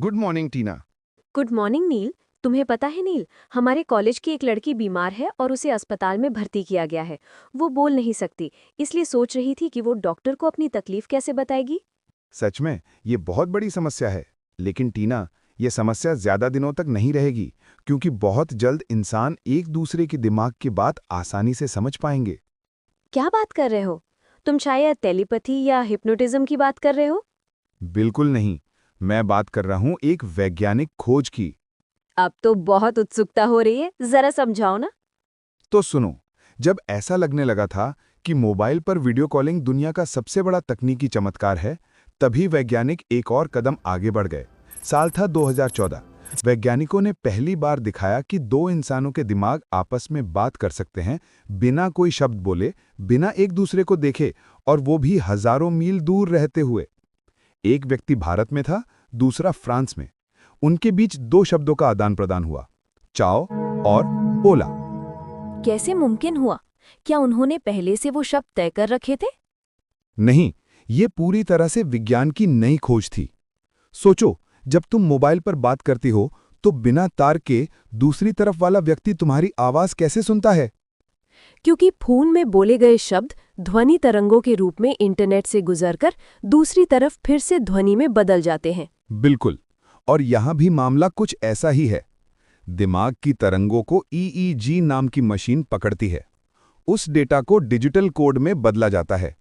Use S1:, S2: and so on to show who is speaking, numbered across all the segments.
S1: Good morning टीना।
S2: Good morning नील। तुम्हें पता है नील, हमारे कॉलेज की एक लड़की बीमार है और उसे अस्पताल में भर्ती किया गया है। वो बोल नहीं सकती, इसलिए सोच रही थी कि वो डॉक्टर को अपनी तकलीफ कैसे बताएगी।
S1: सच में ये बहुत बड़ी समस्या है। लेकिन टीना, ये समस्या ज्यादा दिनों तक नहीं रहेगी, क्योंकि बहुत जल्द इंसान एक दूसरे के दिमाग की बात आसानी से समझ पाएंगे।
S2: क्या बात कर रहे हो? तुम शायद टेलीपैथी या हिप्नोटिज्म की बात कर रहे हो?
S1: बिल्कुल नहीं, मैं बात कर रहा हूँ एक वैज्ञानिक खोज की।
S2: अब तो बहुत उत्सुकता हो रही है, जरा समझाओ ना।
S1: तो सुनो, जब ऐसा लगने लगा था कि मोबाइल पर वीडियो कॉलिंग दुनिया का सबसे बड़ा तकनीकी चमत्कार है, तभी वैज्ञानिक एक और कदम आगे बढ़ गए। साल था 2014। वैज्ञानिकों ने पहली बार दिखाया कि दो इंसानों के दिमाग आपस में बात कर सकते हैं, बिना कोई शब्द बोले, बिना एक दूसरे को देखे, और वो भी हजारों मील दूर रहते हुए। एक व्यक्ति भारत में था, दूसरा फ्रांस में। उनके बीच दो शब्दों का आदान प्रदान हुआ, चाओ और ओला।
S2: कैसे मुमकिन हुआ? क्या उन्होंने पहले से वो शब्द तय कर रखे थे?
S1: नहीं, ये पूरी तरह से विज्ञान की नई खोज थी। सोचो, जब तुम मोबाइल पर बात करती हो तो बिना तार के दूसरी तरफ वाला व्यक्ति तुम्हारी आवाज कैसे सुनता है?
S2: क्योंकि फोन में बोले गए शब्द ध्वनि तरंगों के रूप में इंटरनेट से गुजरकर दूसरी तरफ फिर से ध्वनि में बदल जाते हैं।
S1: बिल्कुल। और यहां भी मामला कुछ ऐसा ही है। दिमाग की तरंगों को ईईजी नाम की मशीन पकड़ती है। उस डेटा को डिजिटल कोड में बदला जाता है,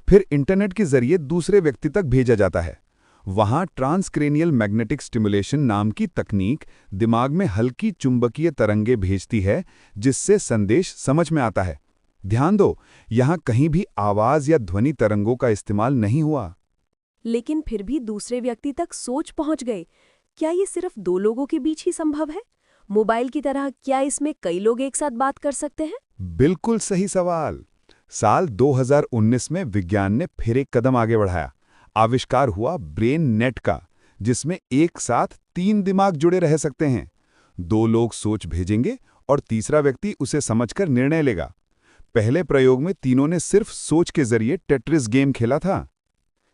S1: फिर इंटरनेट के जरिए दूसरे व्यक्ति तक भेजा जाता है। वहां ट्रांसक्रेनियल मैग्नेटिक स्टिमुलेशन नाम की तकनीक दिमाग में हल्की चुंबकीय तरंगे भेजती है, जिससे संदेश समझ में आता है। ध्यान दो, यहां कहीं भी आवाज या ध्वनि तरंगों का इस्तेमाल नहीं हुआ।
S2: लेकिन फिर भी दूसरे व्यक्ति तक सोच पहुंच गए। क्या ये सिर्फ दो लोगों के बीच ही संभव है? मोबाइल की तरह क्या इसमें कई लोग एक साथ बात कर सकते हैं?
S1: बिल्कुल सही सवाल। साल 2019 में विज्ञान ने फिर एक कदम आगे बढ़ाया। आविष्कार हुआ ब्रेन नेट का, जिसमें एक साथ 3 दिमाग जुड़े रह सकते हैं। 2 लोग सोच भेजेंगे और तीसरा व्यक्ति उसे समझकर निर्णय लेगा। पहले प्रयोग में तीनों ने सिर्फ सोच के जरिए टेट्रिस गेम खेला था।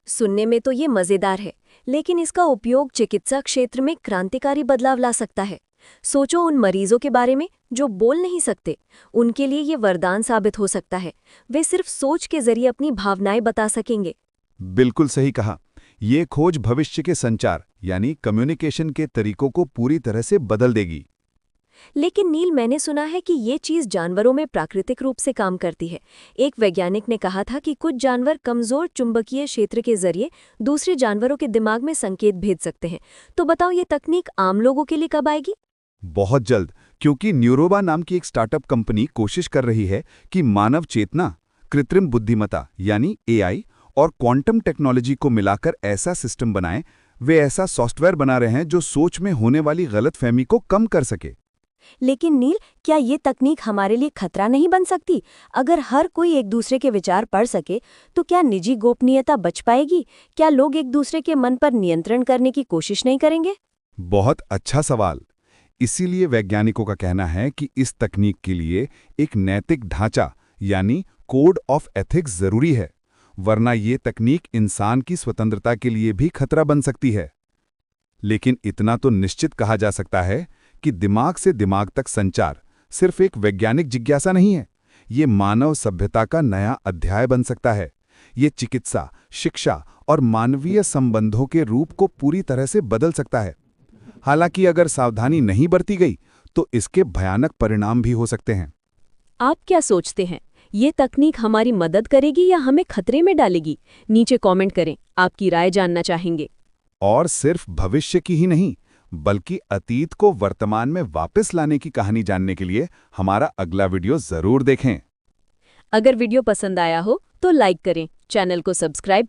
S2: सुनने में तो ये मजेदार है, लेकिन इसका उपयोग चिकित्सा क्षेत्र में क्रांतिकारी बदलाव ला सकता है। सोचो उन मरीजों के बारे में जो बोल नहीं सकते। उनके लिए ये वरदान साबित हो सकता है। वे सिर्फ सोच के जरिए अपनी भावनाएं बता सकेंगे।
S1: बिल्कुल सही कहा। ये खोज भविष्य के संचार यानी कम्युनिकेशन के तरीकों को पूरी तरह से बदल देगी।
S2: लेकिन नील, मैंने सुना है कि ये चीज जानवरों में प्राकृतिक रूप से काम करती है। एक वैज्ञानिक ने कहा था कि कुछ जानवर कमजोर चुंबकीय क्षेत्र के जरिए दूसरे जानवरों के दिमाग में संकेत भेज सकते हैं। तो बताओ, ये तकनीक आम लोगों के लिए कब आएगी?
S1: बहुत जल्द, क्योंकि न्यूरोबा नाम की एक स्टार्टअप कंपनी कोशिश कर रही है कि मानव चेतना, कृत्रिम बुद्धिमत्ता यानी एआई और क्वांटम टेक्नोलॉजी को मिलाकर ऐसा सिस्टम बनाएं। वे ऐसा सॉफ्टवेयर बना रहे हैं जो सोच में होने वाली गलतफहमी को कम कर सके।
S2: लेकिन नील, क्या ये तकनीक हमारे लिए खतरा नहीं बन सकती? अगर हर कोई एक दूसरे के विचार पढ़ सके तो क्या निजी गोपनीयता बच पाएगी? क्या लोग एक दूसरे के मन पर नियंत्रण करने की कोशिश नहीं करेंगे?
S1: बहुत अच्छा सवाल। इसीलिए वैज्ञानिकों का कहना है कि इस तकनीक के लिए एक नैतिक ढांचा यानी कोड ऑफ एथिक्स जरूरी है, वरना ये तकनीक इंसान की स्वतंत्रता के लिए भी खतरा बन सकती है। लेकिन इतना तो निश्चित कहा जा सकता है कि दिमाग से दिमाग तक संचार सिर्फ एक वैज्ञानिक जिज्ञासा नहीं है, ये मानव सभ्यता का नया अध्याय बन सकता है। ये चिकित्सा, शिक्षा और मानवीय संबंधों के रूप को पूरी तरह से बदल सकता है। हालांकि अगर सावधानी नहीं बरती गई तो इसके भयानक परिणाम भी हो सकते हैं।
S2: आप क्या सोचते हैं? ये तकनीक हमारी मदद करेगी या हमें खतरे में डालेगी? नीचे कमेंट करें, आपकी राय जानना चाहेंगे।
S1: और सिर्फ भविष्य की ही नहीं, बल्कि अतीत को वर्तमान में वापस लाने की कहानी जानने के लिए हमारा अगला वीडियो जरूर देखें।
S2: अगर वीडियो पसंद आया हो तो लाइक करें, चैनल को सब्सक्राइब